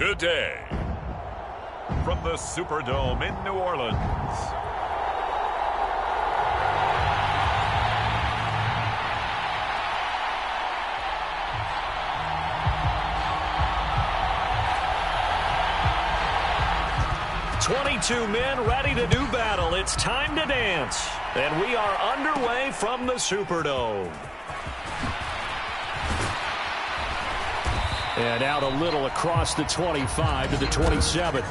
today. From the Superdome in New Orleans, "22 men ready to do battle. It's time to dance." And we are underway from the Superdome. And out a little across the 25 to the 27.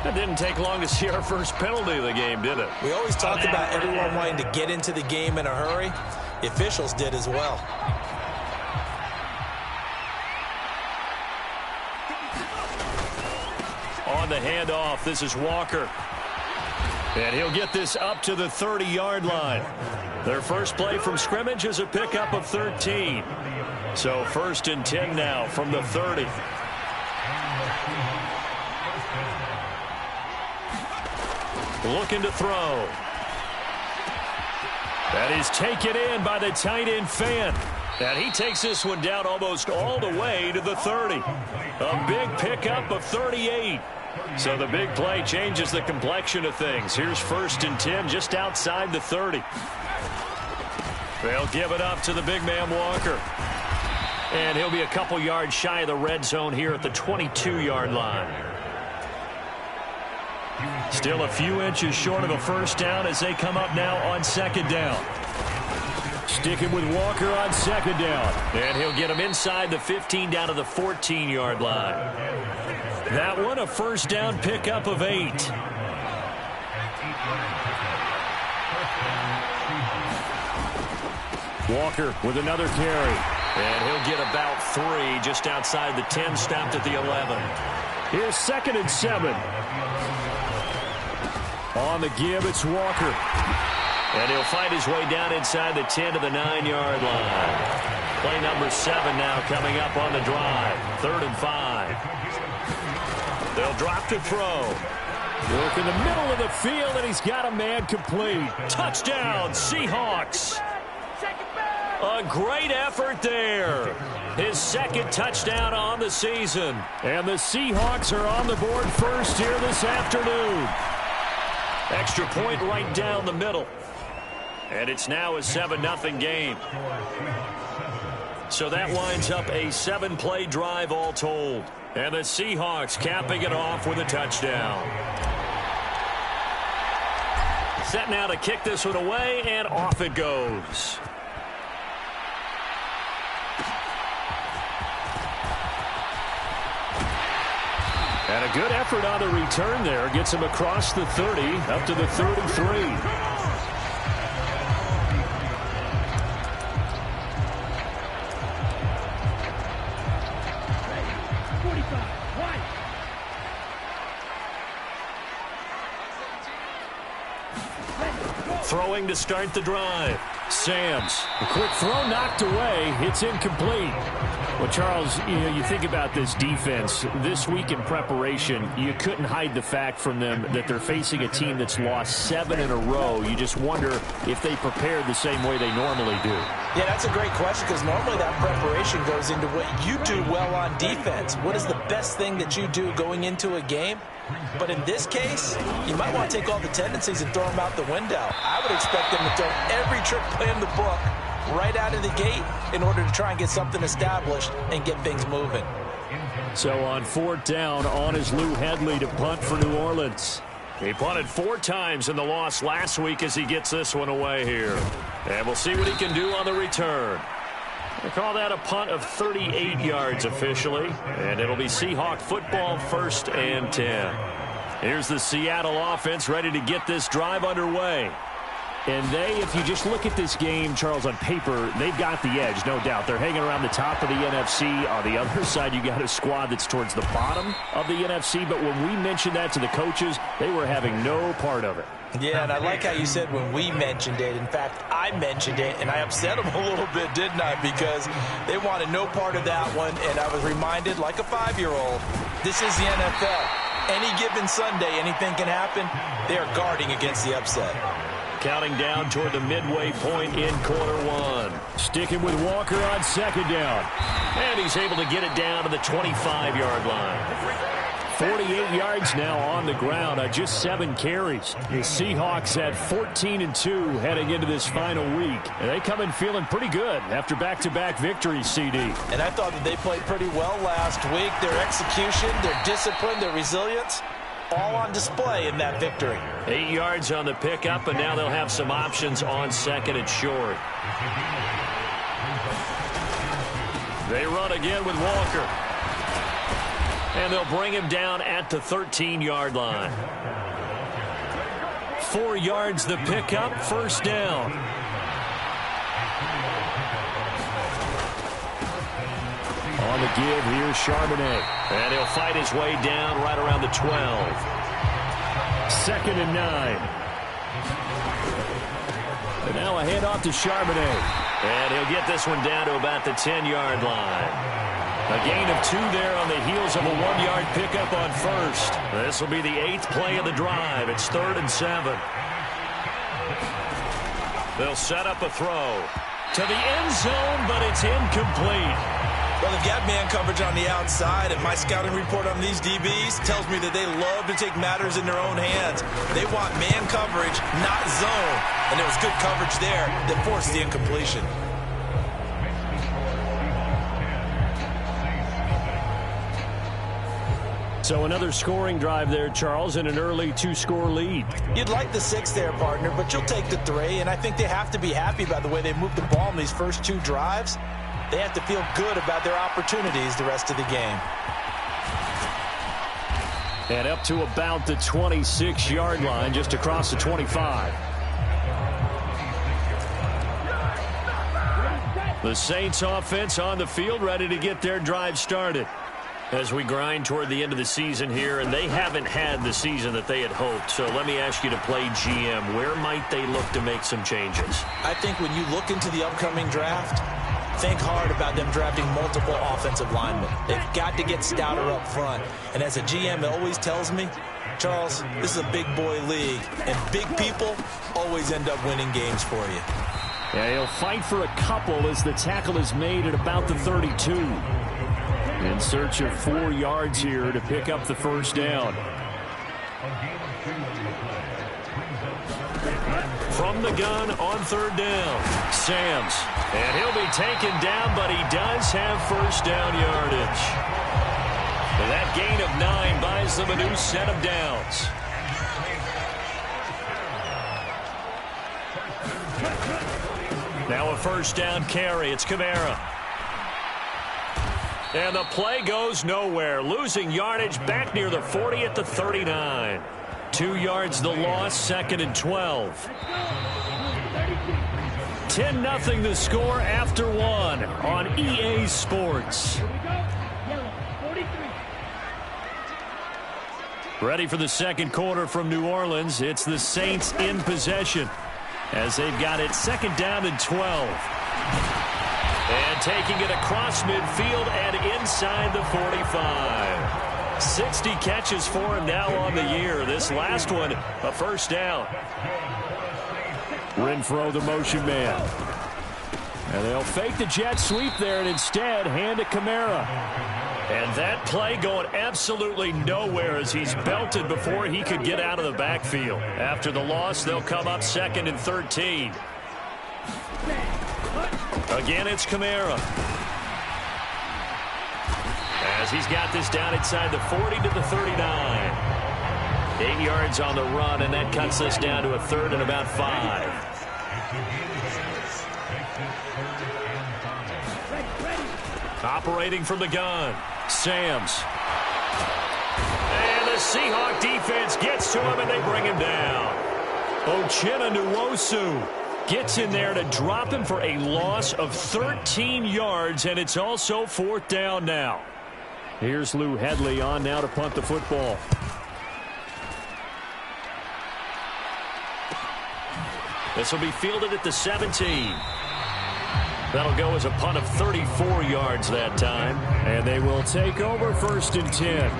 It didn't take long to see our first penalty of the game, did it? We always talk about everyone wanting to get into the game in a hurry. The officials did as well. On the handoff, this is Walker. And he'll get this up to the 30-yard line. Their first play from scrimmage is a pickup of 13. So 1st and 10 now from the 30. Looking to throw. That is taken in by the tight end Fant. And he takes this one down almost all the way to the 30. A big pickup of 38. So the big play changes the complexion of things. Here's 1st and 10 just outside the 30. They'll give it up to the big man Walker. And he'll be a couple yards shy of the red zone here at the 22-yard line. Still a few inches short of a first down as they come up now on 2nd down. Sticking with Walker on 2nd down. And he'll get him inside the 15 down to the 14-yard line. That one a first down pickup of 8. Walker with another carry. And he'll get about 3 just outside the 10, stopped at the 11. Here's 2nd and 7. On the give, it's Walker. And he'll find his way down inside the 10 to the 9-yard line. Play number 7 now coming up on the drive. 3rd and 5. They'll drop to throw. Look in the middle of the field, and he's got a man complete. Touchdown, Seahawks. A great effort there. His 2nd touchdown on the season. And the Seahawks are on the board first here this afternoon. Extra point right down the middle. And it's now a 7-0 game. So that winds up a 7-play drive all told. And the Seahawks capping it off with a touchdown. Set now to kick this one away, and off it goes. And a good effort on the return there. Gets him across the 30, up to the 33. Throwing to start the drive. Samms. A quick throw knocked away. It's incomplete. Well, Charles, you think about this defense. This week in preparation, you couldn't hide the fact from them that they're facing a team that's lost 7 in a row. You just wonder if they prepared the same way they normally do. Yeah, that's a great question because normally that preparation goes into what you do well on defense. What is the best thing that you do going into a game? But in this case, you might want to take all the tendencies and throw them out the window. I would expect them to throw every trick play in the book right out of the gate in order to try and get something established and get things moving. So on 4th down, on is Lou Hedley to punt for New Orleans. He punted 4 times in the loss last week as he gets this one away here. And we'll see what he can do on the return. They call that a punt of 38 yards officially. And it'll be Seahawk football, 1st and 10. Here's the Seattle offense ready to get this drive underway. And they, if you just look at this game, Charles, on paper, they've got the edge, no doubt. They're hanging around the top of the NFC. On the other side, you got a squad that's towards the bottom of the NFC. But when we mentioned that to the coaches, they were having no part of it. Yeah, and I like how you said when we mentioned it. In fact, I mentioned it, and I upset them a little bit, didn't I? Because they wanted no part of that one, and I was reminded, like a 5-year-old, this is the NFL. Any given Sunday, anything can happen. They are guarding against the upset. Counting down toward the midway point in quarter one. Sticking with Walker on second down. And he's able to get it down to the 25-yard line. 48 yards now on the ground on just 7 carries. The Seahawks at 14-2 heading into this final week. And they come in feeling pretty good after back-to-back victories, CD. And I thought that they played pretty well last week. Their execution, their discipline, their resilience, all on display in that victory. 8 yards on the pickup, and now they'll have some options on second and short. They run again with Walker. And they'll bring him down at the 13-yard line. 4 yards the pickup, first down. On the give, here's Charbonnet. And he'll fight his way down right around the 12. 2nd and 9. And now a handoff to Charbonnet. And he'll get this one down to about the 10-yard line. A gain of 2 there on the heels of a 1-yard pickup on first. This will be the 8th play of the drive. It's 3rd and 7. They'll set up a throw to the end zone, but it's incomplete. Well, they've got man coverage on the outside, and my scouting report on these DBs tells me that they love to take matters in their own hands. They want man coverage, not zone. And there was good coverage there that forced the incompletion. So another scoring drive there, Charles, and an early 2-score lead. You'd like the 6 there, partner, but you'll take the 3, and I think they have to be happy about the way they moved the ball in these first 2 drives. They have to feel good about their opportunities the rest of the game. And up to about the 26-yard line, just across the 25. The Saints offense on the field, ready to get their drive started. As we grind toward the end of the season here, and they haven't had the season that they had hoped. So let me ask you to play GM. Where might they look to make some changes? I think when you look into the upcoming draft, think hard about them drafting multiple offensive linemen. They've got to get stouter up front. And as a GM, it always tells me, Charles, this is a big boy league, and big people always end up winning games for you. Yeah, he'll fight for a couple as the tackle is made at about the 32. In search of 4 yards here to pick up the first down. From the gun on 3rd down, Sams. And he'll be taken down, but he does have first down yardage. And that gain of 9 buys them a new set of downs. Now a first down carry. It's Kamara. And the play goes nowhere. Losing yardage back near the 40 at the 39. 2 yards the loss, 2nd and 12. 10-0 the score after 1 on EA Sports. Ready for the second quarter from New Orleans. It's the Saints in possession as they've got it 2nd down and 12. And taking it across midfield and inside the 45. 60 catches for him now on the year. This last one, a first down. Renfro, the motion man. And they'll fake the jet sweep there and instead hand to Kamara. And that play going absolutely nowhere as he's belted before he could get out of the backfield. After the loss, they'll come up 2nd and 13. Again, it's Kamara. As he's got this down inside the 40 to the 39. 8 yards on the run, and that cuts us down to a 3rd and about 5. Operating from the gun, Sams. And the Seahawk defense gets to him, and they bring him down. Uchenna Nwosu gets in there to drop him for a loss of 13 yards, and it's also 4th down now. Here's Lou Hedley on now to punt the football. This will be fielded at the 17. That'll go as a punt of 34 yards that time. And they will take over 1st and 10.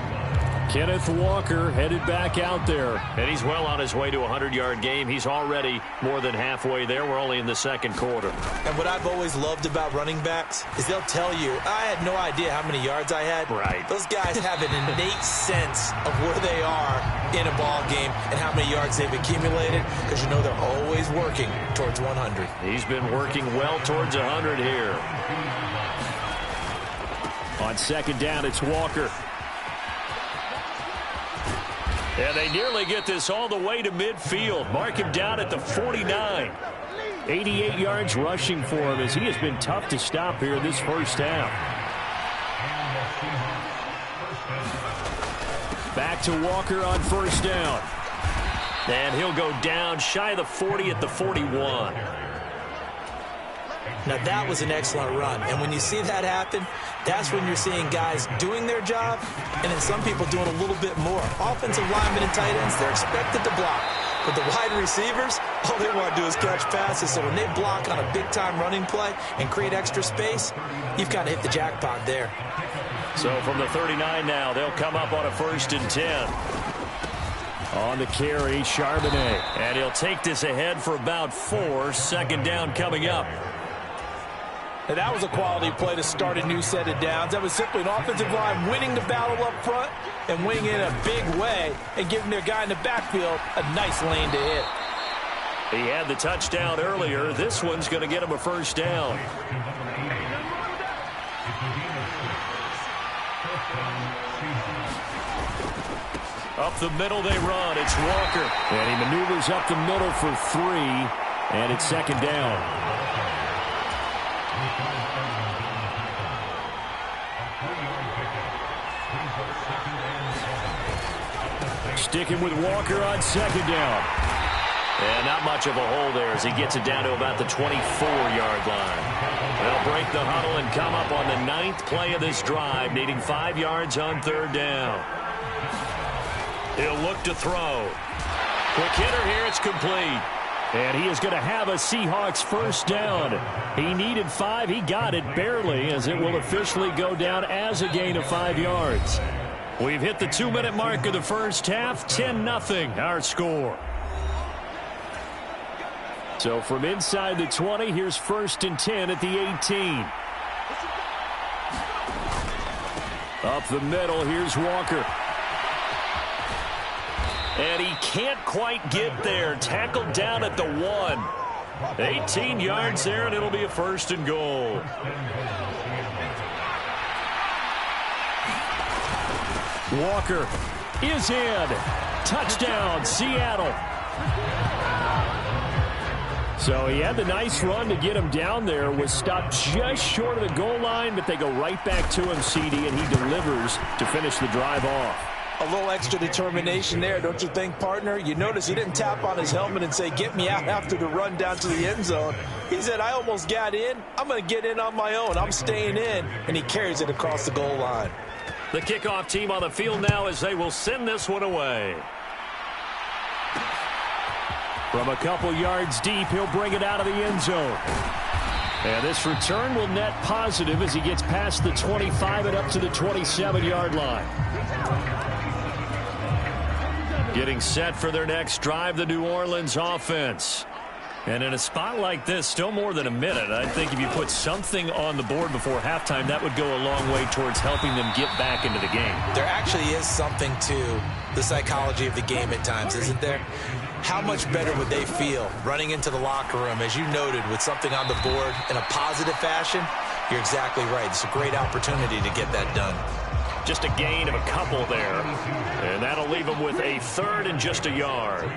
Kenneth Walker headed back out there. And he's well on his way to a 100-yard game. He's already more than halfway there. We're only in the second quarter. And what I've always loved about running backs is they'll tell you, I had no idea how many yards I had. Right. Those guys have an innate sense of where they are in a ball game and how many yards they've accumulated, because you know they're always working towards 100. He's been working well towards 100 here. On second down, it's Walker. And they nearly get this all the way to midfield. Mark him down at the 49. 88 yards rushing for him, as he has been tough to stop here this first half. Back to Walker on first down. And he'll go down shy of the 40 at the 41. Now, that was an excellent run. And when you see that happen, that's when you're seeing guys doing their job and then some people doing a little bit more. Offensive linemen and tight ends, they're expected to block. But the wide receivers, all they want to do is catch passes. So when they block on a big-time running play and create extra space, you've kind of hit the jackpot there. So from the 39 now, they'll come up on a 1st and 10. On the carry, Charbonnet. And he'll take this ahead for about 4. Second down coming up. And that was a quality play to start a new set of downs. That was simply an offensive line winning the battle up front and winning it in a big way and giving their guy in the backfield a nice lane to hit. He had the touchdown earlier. This one's going to get him a first down. Up the middle they run. It's Walker. And he maneuvers up the middle for 3, and it's second down. Sticking with Walker on second down. And not much of a hole there as he gets it down to about the 24-yard line. They'll break the huddle and come up on the 9th play of this drive, needing 5 yards on third down. He'll look to throw. Quick hitter here, it's complete. And he is going to have a Seahawks first down. He needed 5. He got it barely, as it will officially go down as a gain of 5 yards. We've hit the 2-minute mark of the first half. 10-0 our score. So from inside the 20, here's 1st and 10 at the 18. Up the middle, here's Walker. And he can't quite get there. Tackled down at the 1. 18 yards there, and it'll be a 1st and goal. Walker is in. Touchdown, Seattle. So he had the nice run to get him down there. Was stopped just short of the goal line, but they go right back to him, CD, and he delivers to finish the drive off. A little extra determination there, don't you think, partner? You notice he didn't tap on his helmet and say, get me out after the run down to the end zone. He said, I almost got in. I'm going to get in on my own. I'm staying in. And he carries it across the goal line. The kickoff team on the field now as they will send this one away. From a couple yards deep, he'll bring it out of the end zone. And this return will net positive as he gets past the 25 and up to the 27-yard line. Getting set for their next drive, the New Orleans offense. And in a spot like this, still more than a minute, I think if you put something on the board before halftime, that would go a long way towards helping them get back into the game. There actually is something to the psychology of the game at times, isn't there? How much better would they feel running into the locker room, as you noted, with something on the board in a positive fashion? You're exactly right. It's a great opportunity to get that done. Just a gain of a couple there. And that'll leave them with a 3rd and just a yard.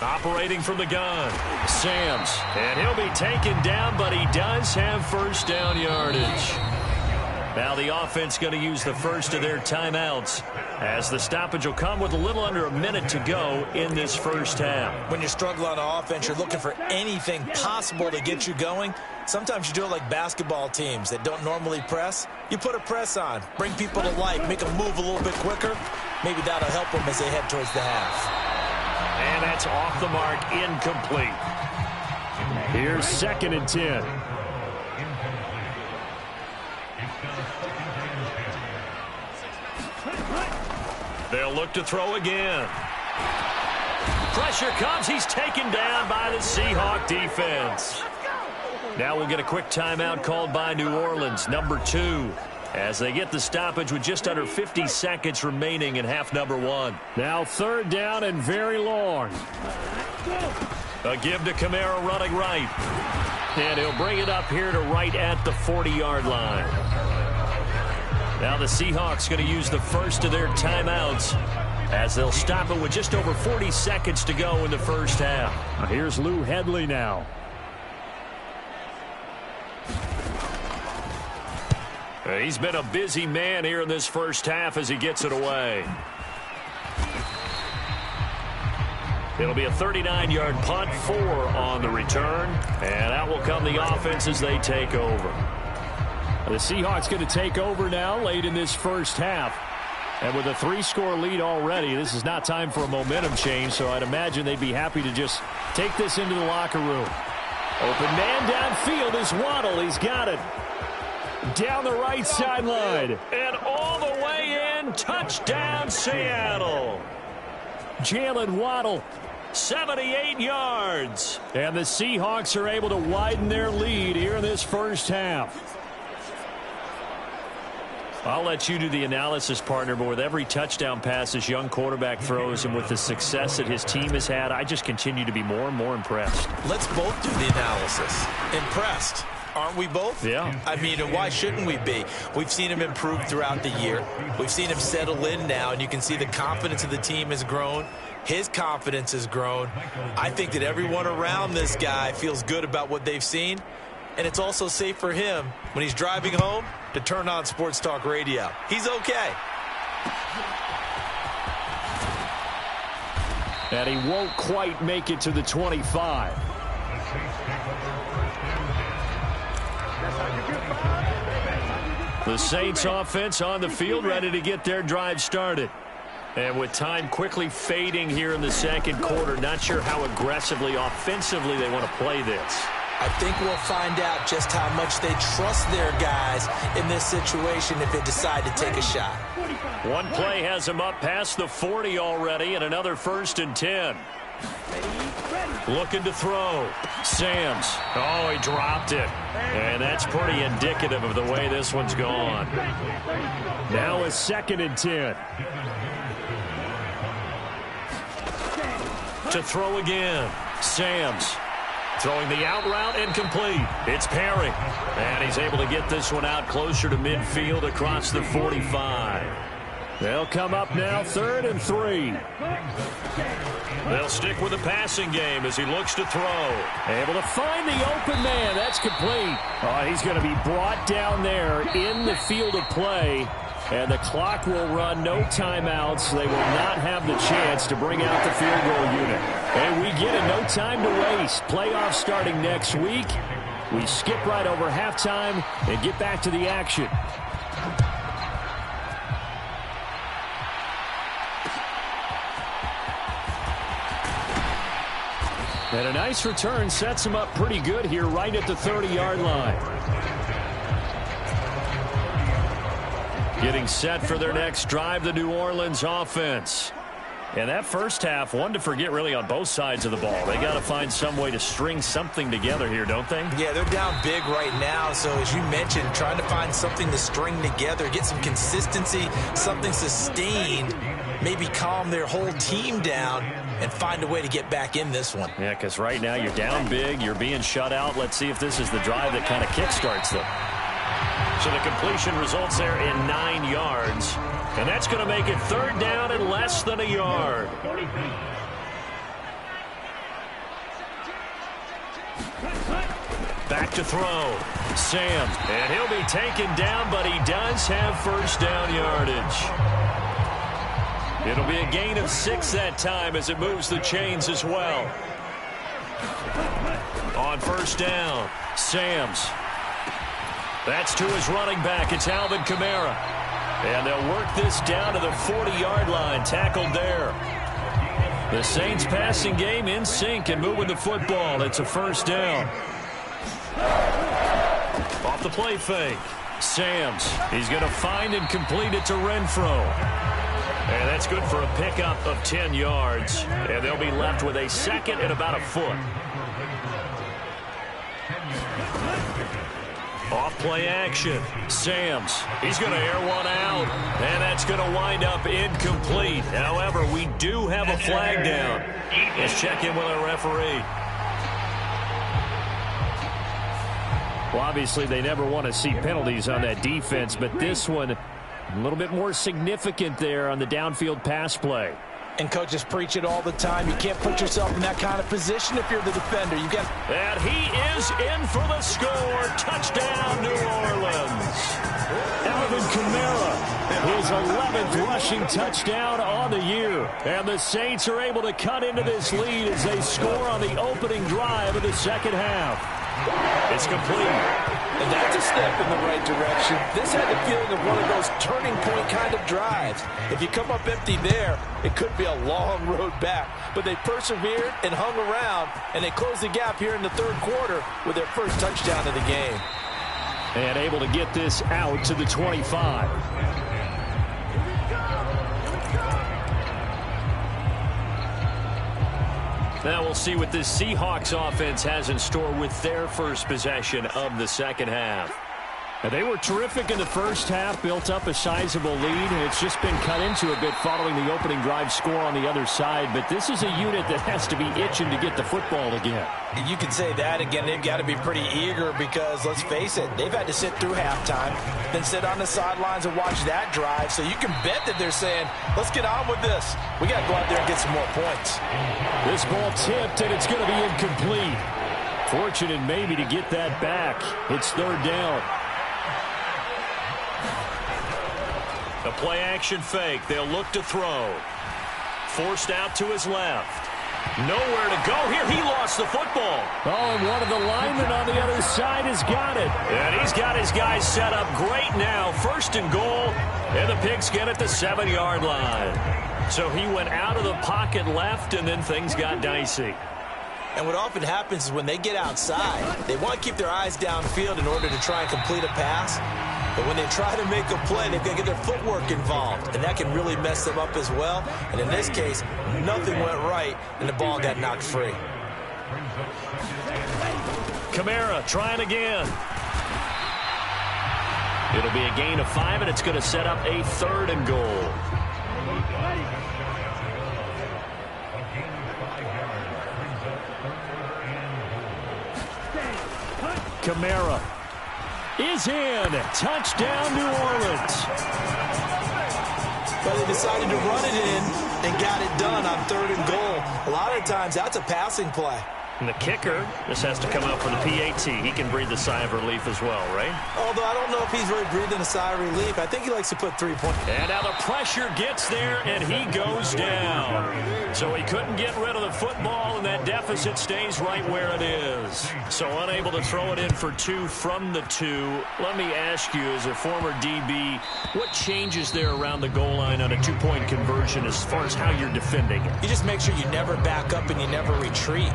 Operating from the gun, Sams. And he'll be taken down, but he does have first down yardage. Now the offense going to use the first of their timeouts, as the stoppage will come with a little under a minute to go in this first half. When you struggle on offense, you're looking for anything possible to get you going. Sometimes you do it like basketball teams that don't normally press. You put a press on, bring people to life, make them move a little bit quicker. Maybe that'll help them as they head towards the half. And that's off the mark, incomplete. Here's 2nd and 10. They'll look to throw again. Pressure comes. He's taken down by the Seahawk defense. Now we'll get a quick timeout called by New Orleans, number 2, as they get the stoppage with just under 50 seconds remaining in half number 1. Now 3rd down and very long. A give to Kamara running right. And he'll bring it up here to right at the 40-yard line. Now the Seahawks going to use the first of their timeouts as they'll stop it with just over 40 seconds to go in the first half. Here's Lou Hedley now. He's been a busy man here in this first half as he gets it away. It'll be a 39-yard punt, 4 on the return, and out will come the offense as they take over. The Seahawks going to take over now late in this first half. And with a 3-score lead already, this is not time for a momentum change, so I'd imagine they'd be happy to just take this into the locker room. Open man downfield is Waddle. He's got it. Down the right sideline. And all the way in. Touchdown, Seattle. Jalen Waddle. 78 yards. And the Seahawks are able to widen their lead here in this first half. I'll let you do the analysis, partner, but with every touchdown pass this young quarterback throws and with the success that his team has had, I just continue to be more and more impressed. Let's both do the analysis. Impressed. Aren't we both? Yeah. I mean, why shouldn't we be? We've seen him improve throughout the year. We've seen him settle in now, and you can see the confidence of the team has grown. His confidence has grown. I think that everyone around this guy feels good about what they've seen, and it's also safe for him when he's driving home to turn on Sports Talk Radio. He's okay. And he won't quite make it to the 25. The Saints offense on the field, ready to get their drive started. And with time quickly fading here in the second quarter, not sure how aggressively, offensively they want to play this. I think we'll find out just how much they trust their guys in this situation if they decide to take a shot. One play has them up past the 40 already, and another 1st and 10. Looking to throw. Samms. Oh, he dropped it. And that's pretty indicative of the way this one's gone. Now a 2nd and 10. To throw again. Samms. Throwing the out route incomplete. It's Perry. And he's able to get this one out closer to midfield across the 45. They'll come up now 3rd and 3. They'll stick with the passing game as he looks to throw. Able to find the open man. That's complete. Oh, he's going to be brought down there in the field of play. And the clock will run, no timeouts. They will not have the chance to bring out the field goal unit. And we get it, no time to waste. Playoffs starting next week. We skip right over halftime and get back to the action. And a nice return sets him up pretty good here right at the 30-yard line. Getting set for their next drive, the New Orleans offense. And that first half, one to forget really on both sides of the ball. They got to find some way to string something together here, don't they? Yeah, they're down big right now. So as you mentioned, trying to find something to string together, get some consistency, something sustained, maybe calm their whole team down and find a way to get back in this one. Yeah, because right now you're down big, you're being shut out. Let's see if this is the drive that kind of kickstarts them. So the completion results there in 9 yards. And that's going to make it 3rd down and less than a yard. Back to throw. Samms. And he'll be taken down, but he does have 1st down yardage. It'll be a gain of 6 that time as it moves the chains as well. On 1st down, Samms. That's to his running back. It's Alvin Kamara. And they'll work this down to the 40-yard line. Tackled there. The Saints passing game in sync and moving the football. It's a 1st down. Off the play fake. Samms, he's going to find and complete it to Renfro. And that's good for a pickup of 10 yards. And they'll be left with a second and about a foot. Off play action. Samms, He's going to air one out. And that's going to wind up incomplete. However, we do have a flag down. Let's check in with our referee. well, obviously they never want to see penalties on that defense, but this one a little bit more significant there on the downfield pass play. And coaches preach it all the time. You can't put yourself in that kind of position if you're the defender. You got. And he is in for the score. Touchdown, New Orleans. Alvin Kamara, his 11th rushing touchdown on the year. And the Saints are able to cut into this lead as they score on the opening drive of the second half. It's complete. And that's a step in the right direction. This had the feeling of one of those turning point kind of drives. If you come up empty there, it could be a long road back. But they persevered and hung around, and they closed the gap here in the third quarter with their first touchdown of the game. And able to get this out to the 25. Now we'll see what this Seahawks offense has in store with their first possession of the second half. And they were terrific in the first half, built up a sizable lead, and it's just been cut into a bit following the opening drive score on the other side. But this is a unit that has to be itching to get the football again. You can say that again. They've got to be pretty eager because, let's face it, they've had to sit through halftime, then sit on the sidelines and watch that drive. So you can bet that they're saying, let's get on with this. We got to go out there and get some more points. This ball tipped, and it's going to be incomplete. Fortunate maybe to get that back. It's third down. The play-action fake. They'll look to throw. Forced out to his left. Nowhere to go here. He lost the football. Oh, and one of the linemen on the other side has got it. And he's got his guys set up great now. First and goal. And the Pigskin at the 7-yard line. So he went out of the pocket left, and then things got dicey. And what often happens is when they get outside, they want to keep their eyes downfield in order to try and complete a pass. But when they try to make a play, they've got to get their footwork involved. And that can really mess them up as well. And in this case, nothing went right, and the ball got knocked free. Kamara trying again. It'll be a gain of 5, and it's going to set up a third and goal. Kamara is in. Touchdown, New Orleans. Well, they decided to run it in and got it done on third and goal. A lot of times, that's a passing play. And the kicker, this has to come out for the PAT. He can breathe a sigh of relief as well, right? Although I don't know if he's really breathing a sigh of relief. I think he likes to put 3 points. And now the pressure gets there, and he goes down. So he couldn't get rid of the football, and that deficit stays right where it is. So unable to throw it in for 2 from the 2. Let me ask you, as a former DB, what changes there around the goal line on a 2-point conversion as far as how you're defending it? You just make sure you never back up and you never retreat.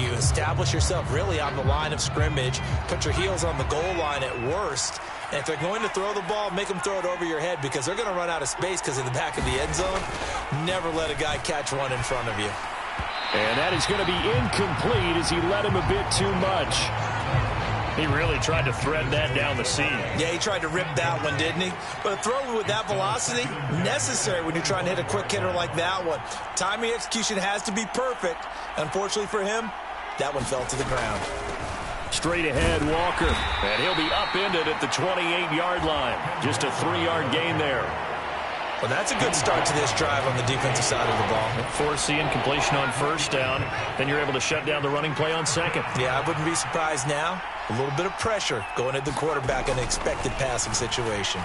You establish yourself really on the line of scrimmage, put your heels on the goal line at worst, and if they're going to throw the ball, make them throw it over your head because they're going to run out of space because of the back of the end zone. Never let a guy catch one in front of you. And that is going to be incomplete as he let him a bit too much. He really tried to thread that down the seam. Yeah, he tried to rip that one, didn't he? But a throw with that velocity, necessary when you're trying to hit a quick hitter like that one. Timing execution has to be perfect. Unfortunately for him, that one fell to the ground. Straight ahead, Walker. And he'll be upended at the 28-yard line. Just a 3-yard gain there. Well, that's a good start to this drive on the defensive side of the ball. Forcing incompletion on first down. Then you're able to shut down the running play on second. Yeah, I wouldn't be surprised now. A little bit of pressure going at the quarterback in an expected passing situation.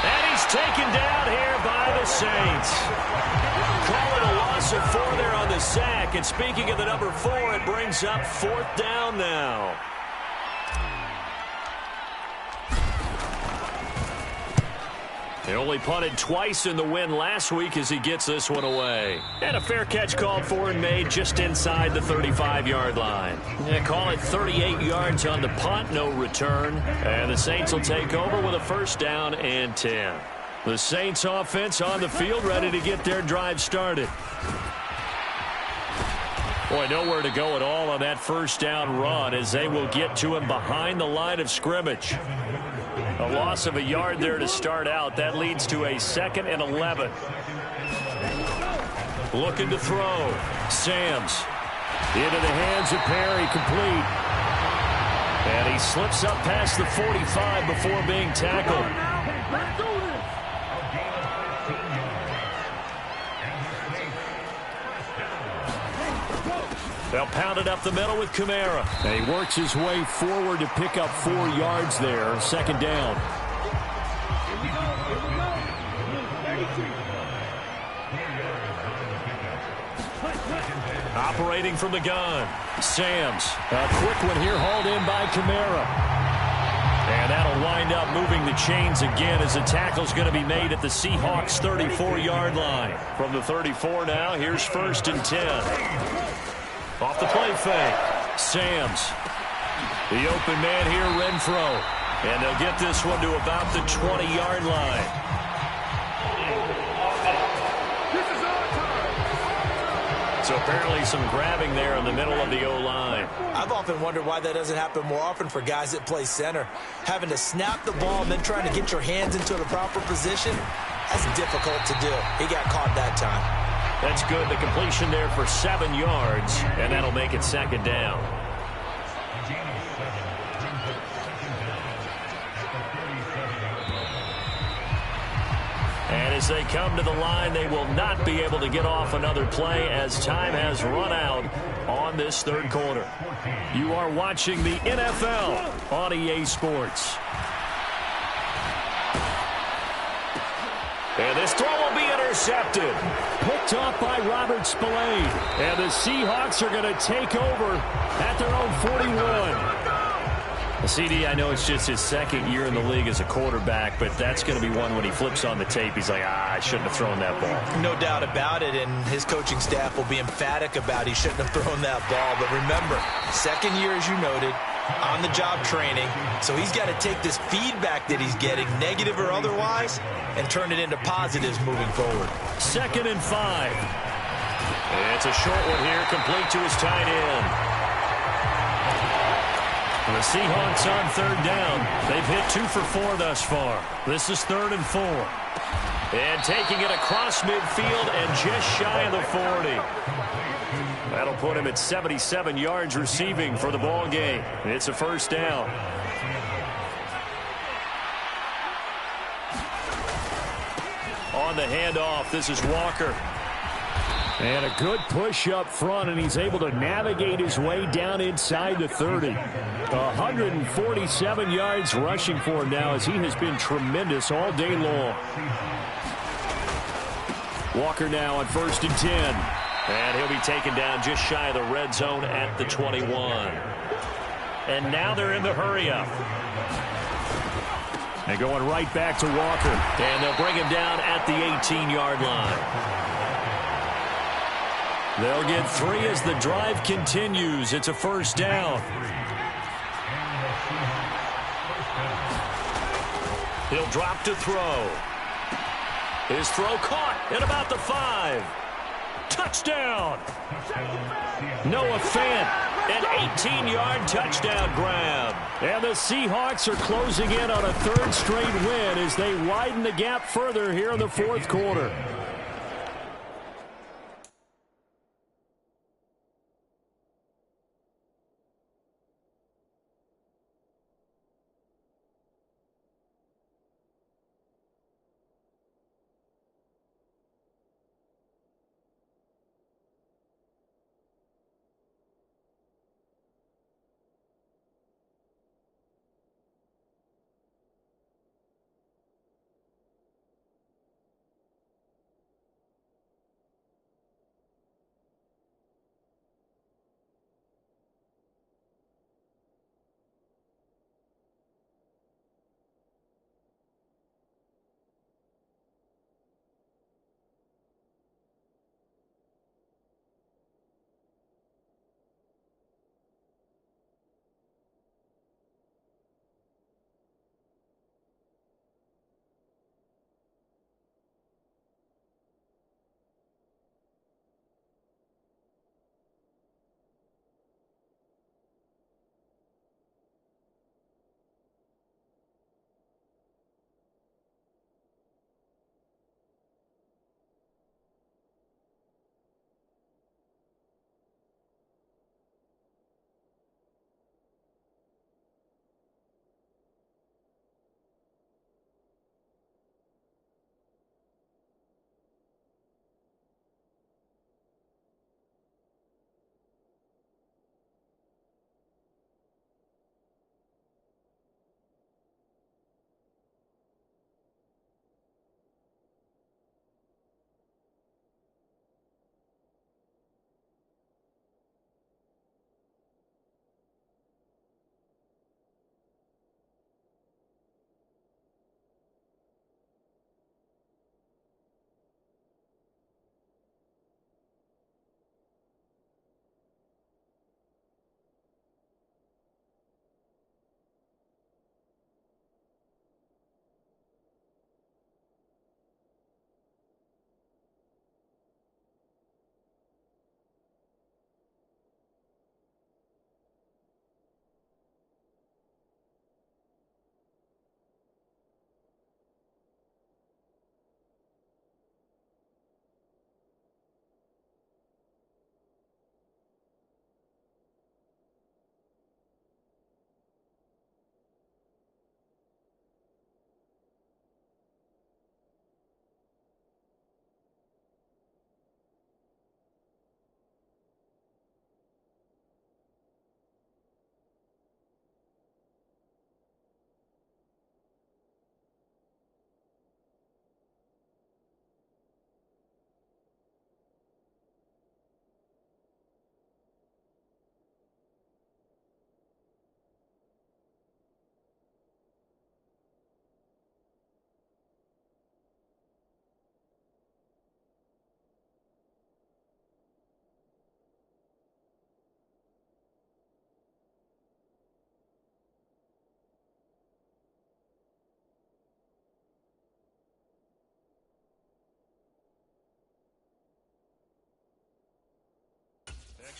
And he's taken down here by the Saints. Call it a loss of 4 there on the sack. And speaking of the number 4, it brings up 4th down now. He only punted twice in the win last week as he gets this one away. And a fair catch called for and made just inside the 35-yard line. Yeah, call it 38 yards on the punt, no return. And the Saints will take over with a first down and 10. The Saints offense on the field, ready to get their drive started. Boy, nowhere to go at all on that first down run as they will get to him behind the line of scrimmage. A loss of a yard there to start out. That leads to a 2nd and 11. Looking to throw. Sams into the hands of Perry, complete. And he slips up past the 45 before being tackled. They'll pound it up the middle with Kamara. And he works his way forward to pick up 4 yards there. 2nd down. Operating from the gun. Sams. A quick one here, hauled in by Kamara. And that'll wind up moving the chains again as the tackle's going to be made at the Seahawks' 34-yard line. From the 34 now, here's 1st and 10. Off the play fake. Sams. The open man here, Renfro. And they'll get this one to about the 20-yard line. So apparently some grabbing there in the middle of the O-line. I've often wondered why that doesn't happen more often for guys that play center. Having to snap the ball and then trying to get your hands into the proper position, that's difficult to do. He got caught that time. That's good. The completion there for 7 yards, and that'll make it 2nd down. And as they come to the line, they will not be able to get off another play as time has run out on this 3rd quarter. You are watching the NFL on EA Sports. And this throw will be intercepted. Picked off by Robert Spillane. And the Seahawks are going to take over at their own 41. CD, I know it's just his 2nd year in the league as a quarterback, but that's going to be one when he flips on the tape. He's like, I shouldn't have thrown that ball. No doubt about it, and his coaching staff will be emphatic about he shouldn't have thrown that ball. But remember, 2nd year, as you noted, on-the-job training. So he's got to take this feedback that he's getting, negative or otherwise, and turn it into positives moving forward. 2nd and 5. It's a short one here, complete to his tight end. The Seahawks on 3rd down. They've hit 2 for 4 thus far. This is 3rd and 4. And taking it across midfield and just shy of the 40. That'll put him at 77 yards receiving for the ball game. It's a 1st down. On the handoff, this is Walker. And a good push up front, and he's able to navigate his way down inside the 30. 147 yards rushing for him now as he has been tremendous all day long. Walker now on 1st and 10. And he'll be taken down just shy of the red zone at the 21. And now they're in the hurry-up. They're going right back to Walker. And they'll bring him down at the 18-yard line. They'll get 3 as the drive continues. It's a 1st down. He'll drop to throw. His throw caught at about the 5. Touchdown. Noah Fant, an 18-yard touchdown grab. And the Seahawks are closing in on a 3rd straight win as they widen the gap further here in the 4th quarter.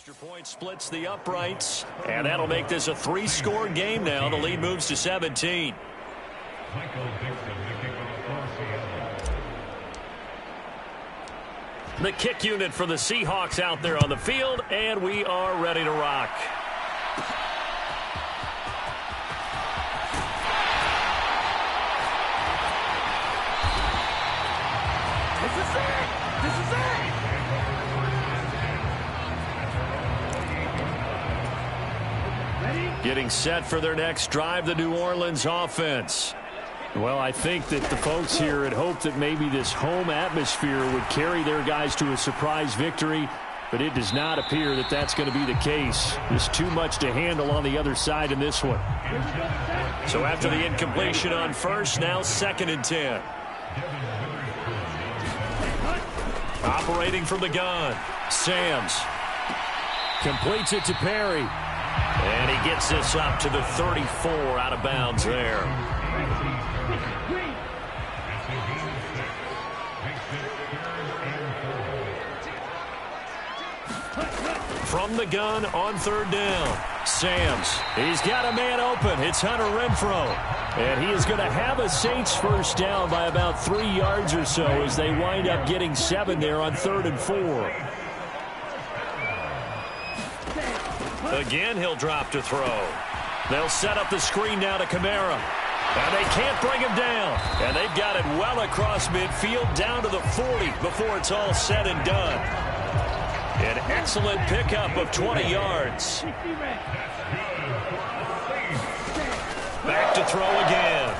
Extra point splits the uprights, and that'll make this a 3-score game now. The lead moves to 17. The kick unit for the Seahawks out there on the field, and we are ready to rock. This is it! This is it! Getting set for their next drive, the New Orleans offense. Well, I think that the folks here had hoped that maybe this home atmosphere would carry their guys to a surprise victory, but it does not appear that that's going to be the case. There's too much to handle on the other side in this one. So after the incompletion on first, now 2nd and 10. Operating from the gun, Sams. Completes it to Perry. And he gets this up to the 34 out of bounds there. From the gun on 3rd down, Sams. He's got a man open. It's Hunter Renfrow. And he is going to have a Saints first down by about 3 yards or so as they wind up getting 7 there on 3rd and 4. Again, he'll drop to throw. They'll set up the screen now to Kamara. And they can't bring him down. And they've got it well across midfield down to the 40 before it's all said and done. An excellent pickup of 20 yards. Back to throw again.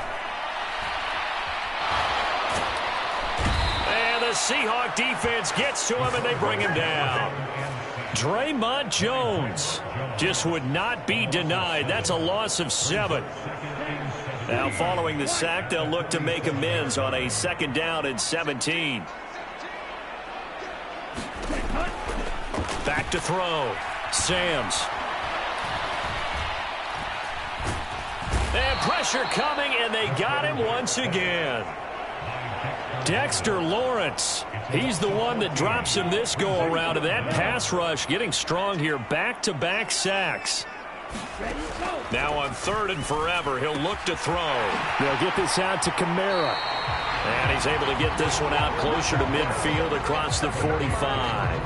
And the Seahawk defense gets to him and they bring him down. Draymond Jones just would not be denied. That's a loss of 7. Now following the sack, they'll look to make amends on a 2nd down and 17. Back to throw. Sams. And pressure coming, and they got him once again. Dexter Lawrence. He's the one that drops him this go-around. And that pass rush getting strong here. Back-to-back sacks. Now on 3rd and forever, he'll look to throw. They'll get this out to Kamara. And he's able to get this one out closer to midfield across the 45.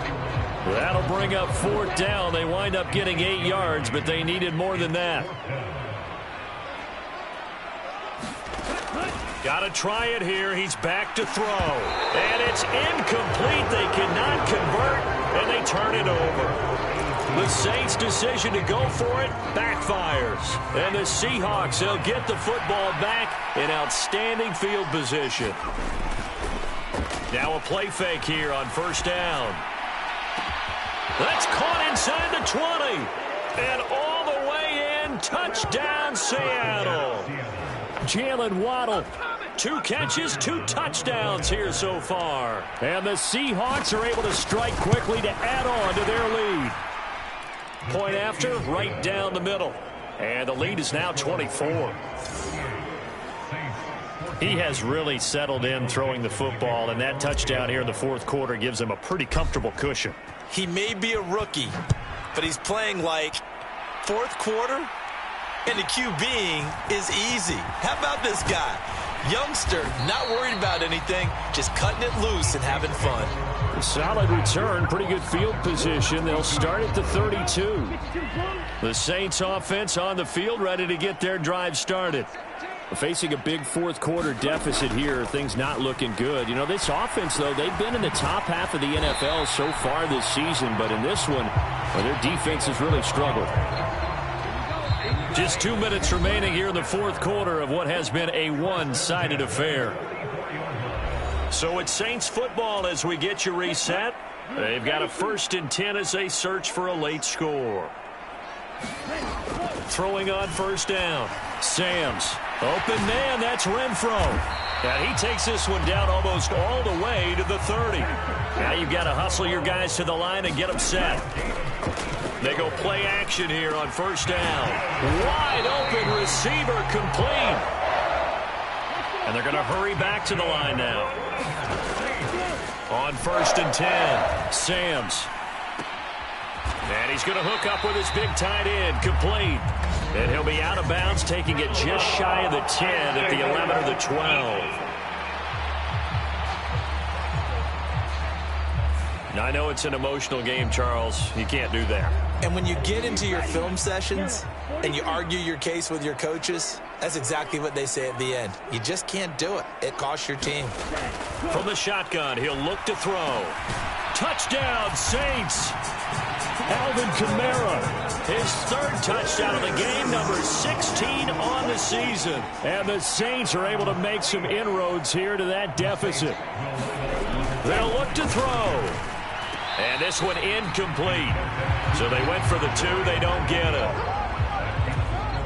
That'll bring up 4th down. They wind up getting 8 yards, but they needed more than that. Got to try it here. He's back to throw. And it's incomplete. They cannot convert, and they turn it over. The Saints' decision to go for it backfires. And the Seahawks, they'll get the football back in outstanding field position. Now a play fake here on 1st down. That's caught inside the 20. And all the way in, touchdown Seattle. Jalen Waddle. 2 catches, 2 touchdowns here so far. And the Seahawks are able to strike quickly to add on to their lead. Point after, right down the middle. And the lead is now 24. He has really settled in throwing the football, and that touchdown here in the 4th quarter gives him a pretty comfortable cushion. He may be a rookie, but he's playing like 4th quarter, and the QBing is easy. How about this guy? Youngster, not worried about anything, just cutting it loose and having fun. A solid return, pretty good field position. They'll start at the 32. The Saints offense on the field, ready to get their drive started. Facing a big 4th quarter deficit here, things not looking good. You know, this offense, though, they've been in the top half of the NFL so far this season, but in this one, well, their defense has really struggled. Just 2 minutes remaining here in the 4th quarter of what has been a one-sided affair. So it's Saints football as we get you reset. They've got a 1st and 10 as they search for a late score. Throwing on 1st down. Sams. Open man, that's Renfrow. And he takes this one down almost all the way to the 30. Now you've got to hustle your guys to the line and get them set. They go play action here on 1st down. Wide open receiver complete. And they're going to hurry back to the line now. On 1st and 10, Sams. And he's going to hook up with his big tight end, complete. And he'll be out of bounds, taking it just shy of the 10 at the 11 or the 12. Now, I know it's an emotional game, Charles. You can't do that. And when you get into your film sessions and you argue your case with your coaches, that's exactly what they say at the end. You just can't do it. It costs your team. From the shotgun, he'll look to throw. Touchdown, Saints. Alvin Kamara, his third touchdown of the game, number 16 on the season. And the Saints are able to make some inroads here to that deficit. They'll look to throw. And this one incomplete. So they went for the 2. They don't get it.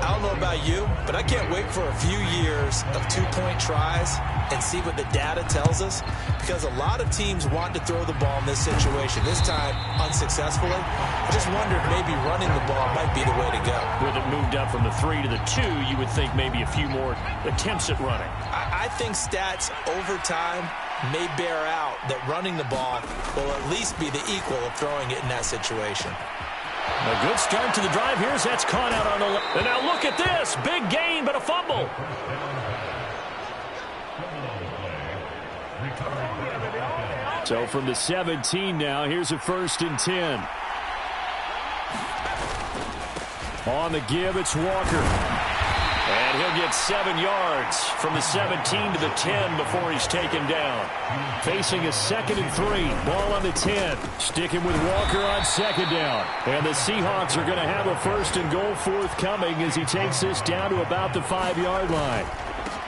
I don't know about you, but I can't wait for a few years of two-point tries and see what the data tells us, because a lot of teams want to throw the ball in this situation. This time, unsuccessfully. I just wonder if maybe running the ball might be the way to go. With it moved up from the 3 to the 2, you would think maybe a few more attempts at running. I think stats over time may bear out that running the ball will at least be the equal of throwing it in that situation. A good start to the drive. Here's that's caught out on the left. And now look at this. Big gain, but a fumble. So from the 17 now, here's a 1st and 10. On the give, it's Walker. And he'll get 7 yards from the 17 to the 10 before he's taken down. Facing a 2nd and 3. Ball on the 10. Sticking with Walker on 2nd down. And the Seahawks are going to have a 1st and goal forthcoming as he takes this down to about the 5-yard line.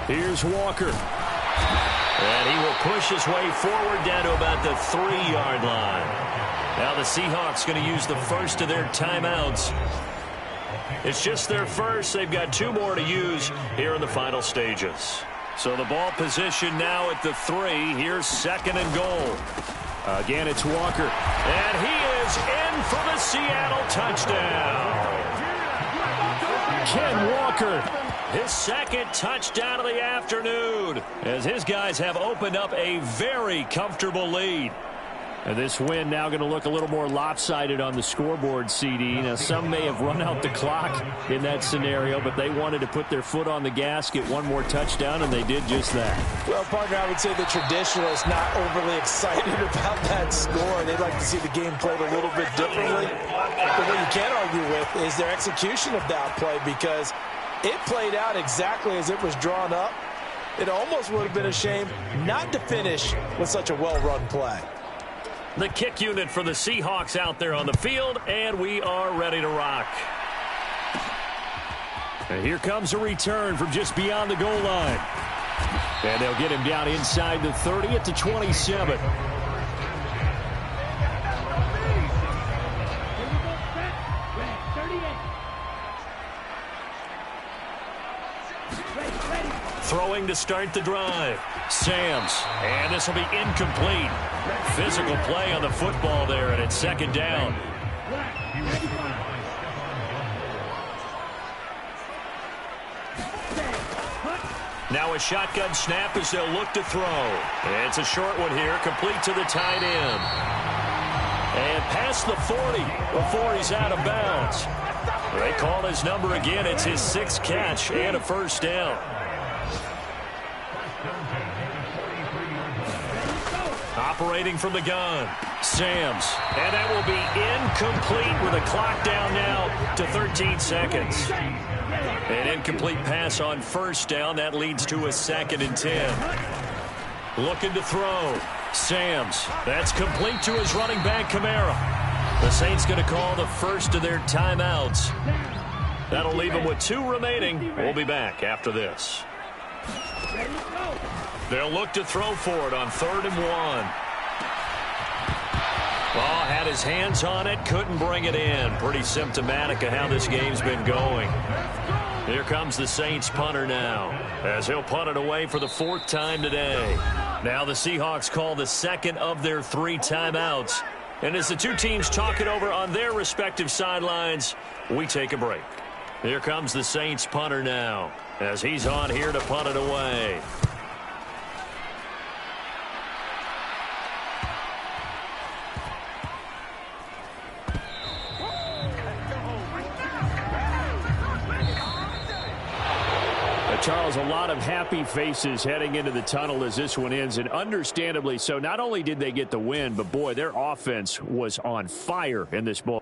Here's Walker. And he will push his way forward down to about the 3-yard line. Now the Seahawks going to use the first of their timeouts. It's just their first. They've got 2 more to use here in the final stages. So the ball position now at the 3. Here's 2nd and goal. Again, it's Walker. And he is in for the Seattle touchdown. Ken Walker. His 2nd touchdown of the afternoon, as his guys have opened up a very comfortable lead. And this win now going to look a little more lopsided on the scoreboard, CD. Now, some may have run out the clock in that scenario, but they wanted to put their foot on the gas, get one more touchdown, and they did just that. Well, partner, I would say the traditionalists not overly excited about that score. They'd like to see the game played a little bit differently. But what you can't argue with is their execution of that play, because it played out exactly as it was drawn up. It almost would have been a shame not to finish with such a well-run play. The kick unit for the Seahawks out there on the field, and we are ready to rock. And here comes a return from just beyond the goal line. And they'll get him down inside the 30 at the 27. Throwing to start the drive. Samms. And this will be incomplete. Physical play on the football there, and it's 2nd down. Now a shotgun snap as they'll look to throw. It's a short one here, complete to the tight end. And past the 40 before he's out of bounds. They call his number again. It's his 6th catch and a 1st down. Operating from the gun, Samms. And that will be incomplete with a clock down now to 13 seconds. An incomplete pass on 1st down. That leads to a 2nd and 10. Looking to throw. Samms. That's complete to his running back, Kamara. The Saints going to call the first of their timeouts. That'll leave them with 2 remaining. We'll be back after this. They'll look to throw for it on 3rd and 1. Well, had his hands on it, couldn't bring it in. Pretty symptomatic of how this game's been going. Here comes the Saints punter now, as he'll punt it away for the 4th time today. Now the Seahawks call the 2nd of their 3 timeouts. And as the 2 teams talk it over on their respective sidelines, we take a break. Here comes the Saints punter now, as he's on here to punt it away. Charles, a lot of happy faces heading into the tunnel as this one ends, and understandably so. Not only did they get the win, but boy, their offense was on fire in this ball.